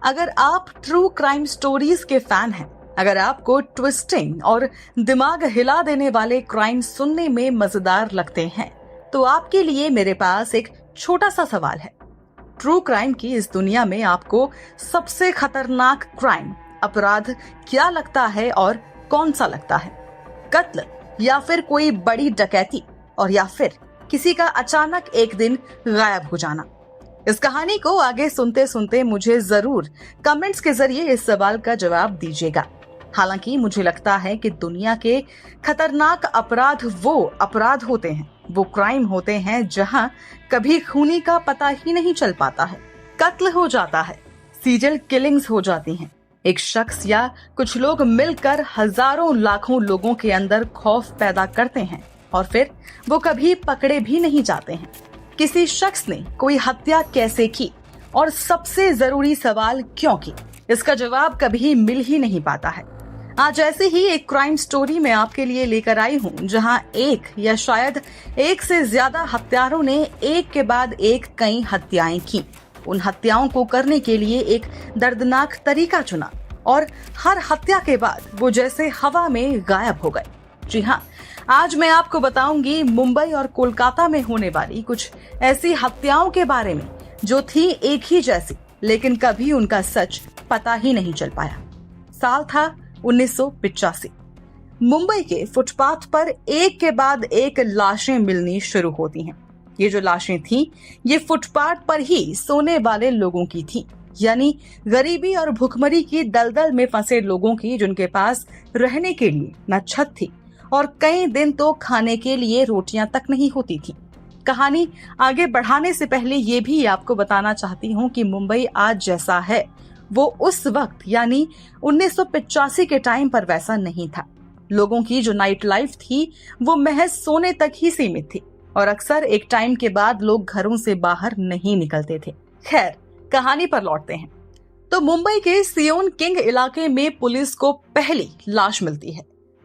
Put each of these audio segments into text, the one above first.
अगर आप true crime stories के फैन हैं, अगर आपको ट्विस्टिंग और दिमाग हिला देने वाले क्राइम सुनने में मजेदार लगते हैं, तो आपके लिए मेरे पास एक छोटा सा सवाल है। ट्रू क्राइम की इस दुनिया में आपको सबसे खतरनाक क्राइम अपराध क्या लगता है और कौन सा लगता है? कत्ल, या फिर कोई बड़ी डकैती, और या फिर किसी का अचानक एक दिन गायब हो जाना? इस कहानी को आगे सुनते सुनते मुझे जरूर कमेंट्स के जरिए इस सवाल का जवाब दीजिएगा। हालांकि मुझे लगता है कि दुनिया के खतरनाक अपराध वो अपराध होते हैं, वो क्राइम होते हैं जहां कभी खूनी का पता ही नहीं चल पाता है। कत्ल हो जाता है, सीरियल किलिंग्स हो जाती हैं, एक शख्स या कुछ लोग मिलकर हजारों लाखों लोगों के अंदर खौफ पैदा करते हैं और फिर वो कभी पकड़े भी नहीं जाते हैं। किसी शख्स ने कोई हत्या कैसे की और सबसे जरूरी सवाल क्यों की, इसका जवाब कभी मिल ही नहीं पाता है। आज ऐसे ही एक क्राइम स्टोरी मैं आपके लिए लेकर आई हूँ, जहाँ एक या शायद एक से ज्यादा हत्यारों ने एक के बाद एक कई हत्याएं की। उन हत्याओं को करने के लिए एक दर्दनाक तरीका चुना और हर हत्या के बाद वो जैसे हवा में गायब हो गए। जी हाँ, आज मैं आपको बताऊंगी मुंबई और कोलकाता में होने वाली कुछ ऐसी हत्याओं के बारे में जो थी एक ही जैसी, लेकिन कभी उनका सच पता ही नहीं चल पाया। साल था 1985। मुंबई के फुटपाथ पर एक के बाद एक लाशें मिलनी शुरू होती हैं। ये जो लाशें थी, ये फुटपाथ पर ही सोने वाले लोगों की थी, यानी गरीबी और भुखमरी की दलदल में फंसे लोगों की, जिनके पास रहने के लिए न छत थी और कई दिन तो खाने के लिए रोटियां तक नहीं होती थी। कहानी आगे बढ़ाने से पहले ये भी आपको बताना चाहती हूँ कि मुंबई आज जैसा है वो उस वक्त यानी 1985 के टाइम पर वैसा नहीं था। लोगों की जो नाइट लाइफ थी वो महज सोने तक ही सीमित थी और अक्सर एक टाइम के बाद लोग घरों से बाहर नहीं निकलते थे। खैर, कहानी पर लौटते हैं। तो मुंबई के सियोन किंग इलाके में पुलिस को पहली लाश मिलती है।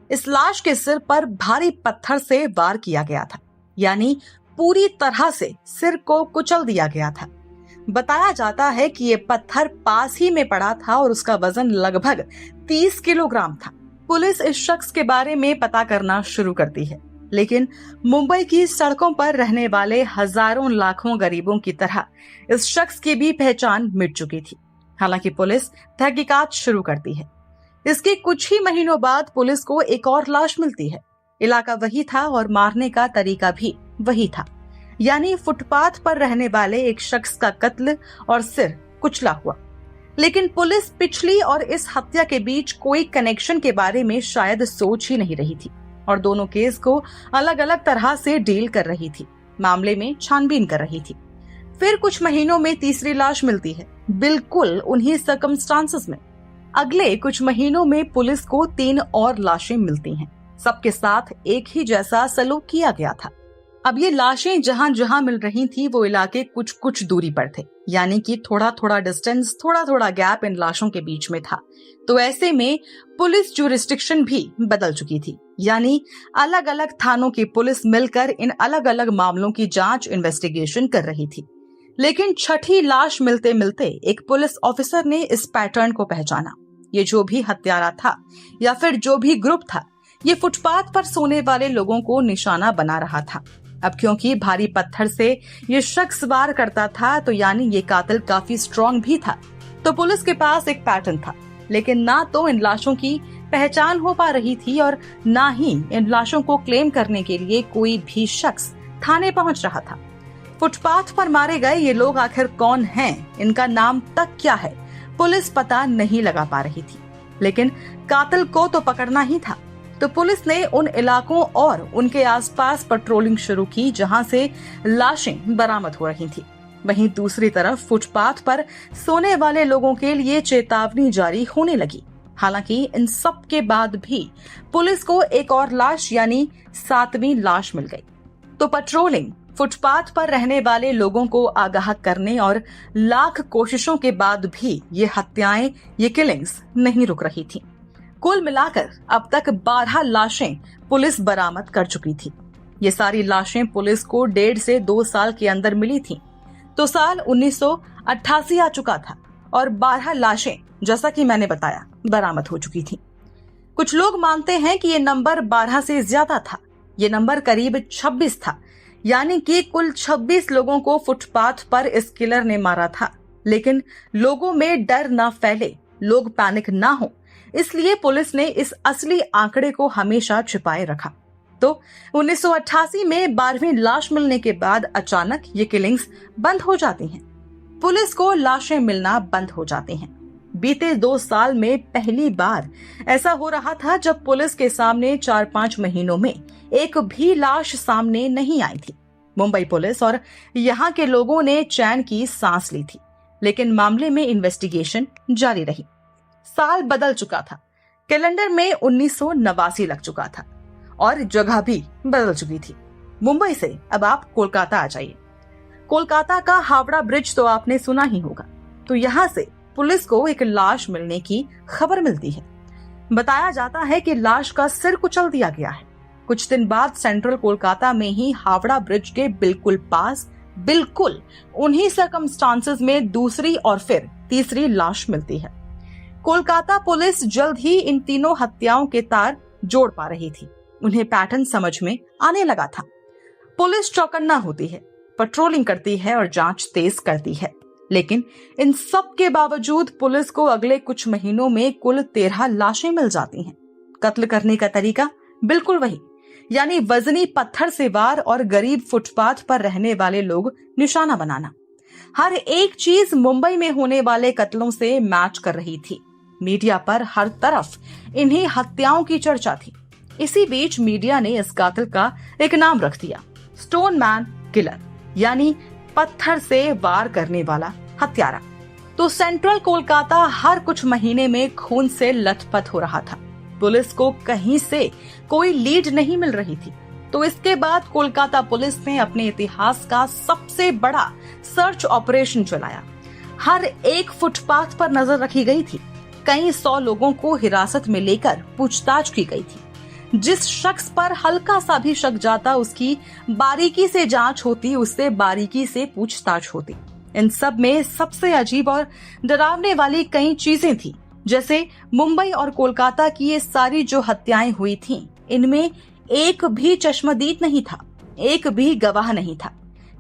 इस लाश के सिर पर भारी पत्थर से वार किया गया था, यानी पूरी तरह से सिर को कुचल दिया गया था। बताया जाता है कि ये पत्थर पास ही में पड़ा था और उसका वजन लगभग 30 किलोग्राम था। पुलिस इस शख्स के बारे में पता करना शुरू करती है, लेकिन मुंबई की सड़कों पर रहने वाले हजारों लाखों गरीबों की तरह इस शख्स की भी पहचान मिट चुकी थी। हालांकि पुलिस तहकीकात शुरू करती है। इसके कुछ ही महीनों बाद पुलिस को एक और लाश मिलती है। इलाका वही था और मारने का तरीका भी वही था, यानी फुटपाथ पर रहने वाले एक शख्स का कत्ल और सिर कुचला हुआ। लेकिन पुलिस पिछली और इस हत्या के बीच कोई कनेक्शन के बारे में शायद सोच ही नहीं रही थी और दोनों केस को अलग अलग तरह से डील कर रही थी, मामले में छानबीन कर रही थी। फिर कुछ महीनों में तीसरी लाश मिलती है, बिल्कुल उन्हीं सर्कमस्टांसेस में। अगले कुछ महीनों में पुलिस को 3 और लाशें मिलती हैं। सबके साथ एक ही जैसा सलूक किया गया था। अब ये लाशें जहां जहां मिल रही थी वो इलाके कुछ कुछ दूरी पर थे, यानी कि थोड़ा थोड़ा डिस्टेंस, थोड़ा थोड़ा गैप इन लाशों के बीच में था। तो ऐसे में पुलिस ज्यूरिस्डिक्शन भी बदल चुकी थी, यानी अलग अलग थानों की पुलिस मिलकर इन अलग अलग मामलों की जांच, इन्वेस्टिगेशन कर रही थी। लेकिन छठी लाश मिलते मिलते एक पुलिस ऑफिसर ने इस पैटर्न को पहचाना। ये जो भी हत्यारा था या फिर जो भी ग्रुप था, ये फुटपाथ पर सोने वाले लोगों को निशाना बना रहा था। अब क्योंकि भारी पत्थर से ये शख्स वार करता था, तो यानी ये कातिल काफी स्ट्रॉन्ग भी था। तो पुलिस के पास एक पैटर्न था, लेकिन ना तो इन लाशों की पहचान हो पा रही थी और ना ही इन लाशों को क्लेम करने के लिए कोई भी शख्स थाने पहुंच रहा था। फुटपाथ पर मारे गए ये लोग आखिर कौन हैं, इनका नाम तक क्या है, पुलिस पता नहीं लगा पा रही थी। लेकिन कातिल को तो पकड़ना ही था। तो पुलिस ने उन इलाकों और उनके आसपास पेट्रोलिंग शुरू की जहां से लाशें बरामद हो रही थी। वहीं दूसरी तरफ फुटपाथ पर सोने वाले लोगों के लिए चेतावनी जारी होने लगी। हालांकि इन सब के बाद भी पुलिस को एक और लाश यानी 7वीं लाश मिल गई। तो पेट्रोलिंग, फुटपाथ पर रहने वाले लोगों को आगाह करने और लाख कोशिशों के बाद भी ये हत्याएं, ये किलिंग्स नहीं रुक रही थी। कुल मिलाकर अब तक 12 लाशें पुलिस बरामद कर चुकी थी। ये सारी लाशें पुलिस को 1.5 से 2 साल के अंदर मिली थीं। तो साल 1988 आ चुका था और 12 लाशें, जैसा कि मैंने बताया, बरामद हो चुकी थी। कुछ लोग मानते हैं कि ये नंबर 12 से ज्यादा था। ये नंबर करीब 26 था, यानी कि कुल 26 लोगों को फुटपाथ पर इस किलर ने मारा था। लेकिन लोगों में डर ना फैले, लोग पैनिक ना हो, इसलिए पुलिस ने इस असली आंकड़े को हमेशा छिपाए रखा। तो 1988 में 12वीं लाश मिलने के बाद अचानक ये किलिंग्स बंद हो जाती हैं। पुलिस को लाशें मिलना बंद हो जाती हैं। बीते 2 साल में पहली बार ऐसा हो रहा था जब पुलिस के सामने 4-5 महीनों में एक भी लाश सामने नहीं आई थी। मुंबई पुलिस और यहाँ के लोगों ने चैन की सांस ली थी, लेकिन मामले में इन्वेस्टिगेशन जारी रही। साल बदल चुका था, कैलेंडर में 1989 लग चुका था और जगह भी बदल चुकी थी। मुंबई से अब आप कोलकाता आ जाइए। कोलकाता का हावड़ा ब्रिज तो आपने सुना ही होगा। तो यहाँ से पुलिस को एक लाश मिलने की खबर मिलती है। बताया जाता है कि लाश का सिर कुचल दिया गया है। कुछ दिन बाद सेंट्रल कोलकाता में ही हावड़ा ब्रिज के बिल्कुल पास, बिल्कुल उन्हीं सर्कमस्टांसेस में दूसरी और फिर तीसरी लाश मिलती है। कोलकाता पुलिस जल्द ही इन तीनों हत्याओं के तार जोड़ पा रही थी। उन्हें पैटर्न समझ में आने लगा था। पुलिस चौकन्ना होती है, पेट्रोलिंग करती है और जांच तेज करती है। लेकिन इन सब के बावजूद पुलिस को अगले कुछ महीनों में कुल 13 लाशें मिल जाती हैं। कत्ल करने का तरीका बिल्कुल वही, यानी वजनी पत्थर से वार और गरीब फुटपाथ पर रहने वाले लोग निशाना बनाना। हर एक चीज मुंबई में होने वाले कत्लों से मैच कर रही थी। मीडिया पर हर तरफ इन्हीं हत्याओं की चर्चा थी। इसी बीच मीडिया ने इस कातिल का एक नाम रख दिया, स्टोन मैन किलर, यानी पत्थर से वार करने वाला हत्यारा। तो सेंट्रल कोलकाता हर कुछ महीने में खून से लथपथ हो रहा था। पुलिस को कहीं से कोई लीड नहीं मिल रही थी। तो इसके बाद कोलकाता पुलिस ने अपने इतिहास का सबसे बड़ा सर्च ऑपरेशन चलाया। हर एक फुटपाथ पर नजर रखी गई थी। कई 100 लोगों को हिरासत में लेकर पूछताछ की गई थी। जिस शख्स पर हल्का सा भी शक जाता उसकी बारीकी से जांच होती, उससे बारीकी से पूछताछ होती। इन सब में सबसे अजीब और डरावने वाली कई चीजें थी। जैसे मुंबई और कोलकाता की ये सारी जो हत्याएं हुई थीं, इनमें एक भी चश्मदीद नहीं था, एक भी गवाह नहीं था।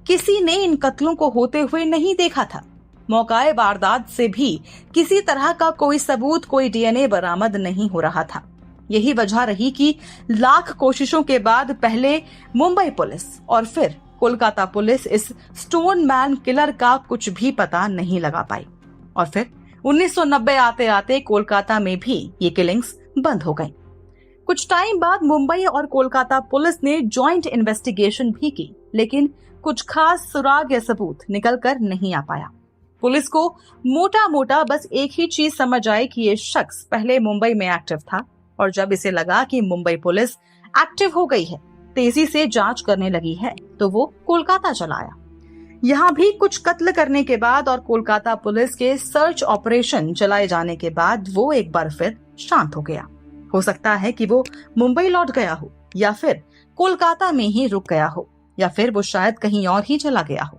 किसी ने इन कत्लों को होते हुए नहीं देखा था। मौकाए वारदात से भी किसी तरह का कोई सबूत, कोई डीएनए बरामद नहीं हो रहा था। यही वजह रही कि लाख कोशिशों के बाद पहले मुंबई पुलिस और फिर कोलकाता पुलिस इस स्टोन मैन किलर का कुछ भी पता नहीं लगा पाई। और फिर 1990 आते आते कोलकाता में भी ये किलिंग्स बंद हो गई। कुछ टाइम बाद मुंबई और कोलकाता पुलिस ने जॉइंट इन्वेस्टिगेशन भी की, लेकिन कुछ खास सुराग या सबूत निकल कर नहीं आ पाया। पुलिस को मोटा मोटा बस एक ही चीज समझ आई कि ये शख्स पहले मुंबई में एक्टिव था और जब इसे लगा कि मुंबई पुलिस एक्टिव हो गई है, तेजी से जांच करने लगी है, तो वो कोलकाता चला आया। यहाँ भी कुछ कत्ल करने के बाद और कोलकाता पुलिस के सर्च ऑपरेशन चलाए जाने के बाद वो एक बार फिर शांत हो गया। हो सकता है कि वो मुंबई लौट गया हो, या फिर कोलकाता में ही रुक गया हो, या फिर वो शायद कहीं और ही चला गया हो।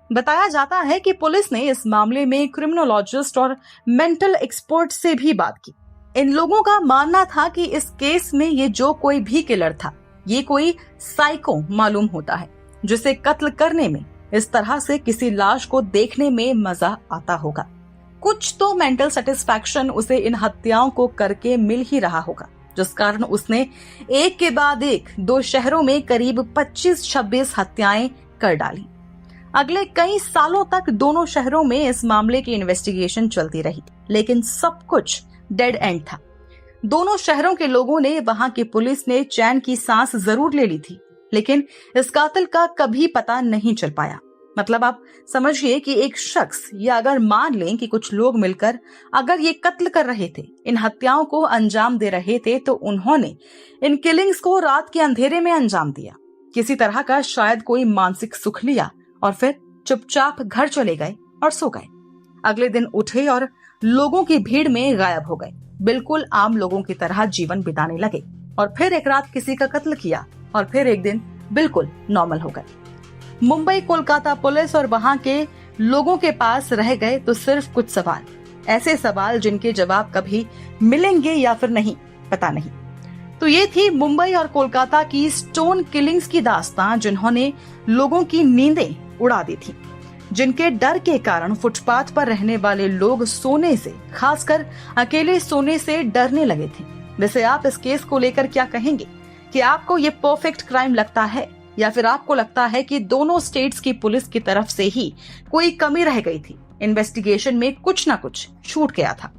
बताया जाता है कि पुलिस ने इस मामले में क्रिमिनोलॉजिस्ट और मेंटल एक्सपर्ट से भी बात की। इन लोगों का मानना था कि इस केस में ये जो कोई भी किलर था, ये कोई साइको मालूम होता है, जिसे कत्ल करने में, इस तरह से किसी लाश को देखने में मजा आता होगा। कुछ तो मेंटल सेटिस्फैक्शन उसे इन हत्याओं को करके मिल ही रहा होगा, जिस कारण उसने एक के बाद एक 2 शहरों में करीब 25-26 हत्याएं कर डाली। अगले कई सालों तक दोनों शहरों में इस मामले की इन्वेस्टिगेशन चलती रही, लेकिन सब कुछ डेड एंड था। दोनों शहरों के लोगों ने, वहां की पुलिस ने चैन की सांस जरूर ले ली थी, लेकिन इस कातिल का कभी पता नहीं चल पाया। मतलब आप समझिए कि एक शख्स, या अगर मान लें कि कुछ लोग मिलकर अगर ये कत्ल कर रहे थे, इन हत्याओं को अंजाम दे रहे थे, तो उन्होंने इन किलिंग्स को रात के अंधेरे में अंजाम दिया। किसी तरह का शायद कोई मानसिक सुख लिया और फिर चुपचाप घर चले गए और सो गए। अगले दिन उठे और लोगों की भीड़ में गायब हो गए। बिल्कुल आम लोगों की तरह जीवन बिताने लगे और फिर एक रात किसी का कत्ल किया और फिर एक दिन बिल्कुल नॉर्मल हो गए। मुंबई कोलकाता पुलिस और वहां के लोगों के पास रह गए तो सिर्फ कुछ सवाल, ऐसे सवाल जिनके जवाब कभी मिलेंगे या फिर नहीं, पता नहीं। तो ये थी मुंबई और कोलकाता की स्टोन किलिंग्स की दास्तां, जिन्होंने लोगों की नींदें उड़ा दी थी, जिनके डर के कारण फुटपाथ पर रहने वाले लोग सोने से, खासकर अकेले सोने से डरने लगे थे। वैसे आप इस केस को लेकर क्या कहेंगे? कि आपको ये परफेक्ट क्राइम लगता है या फिर आपको लगता है कि दोनों स्टेट्स की पुलिस की तरफ से ही कोई कमी रह गई थी, इन्वेस्टिगेशन में कुछ ना कुछ छूट गया था?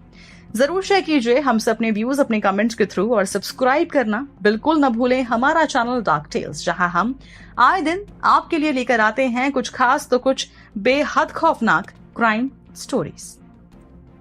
जरूर शेयर कीजिए हमसे अपने व्यूज अपने कमेंट्स के थ्रू, और सब्सक्राइब करना बिल्कुल न भूलें हमारा चैनल डार्क टेल्स, जहां हम आए दिन आपके लिए लेकर आते हैं कुछ खास तो कुछ बेहद खौफनाक क्राइम स्टोरीज।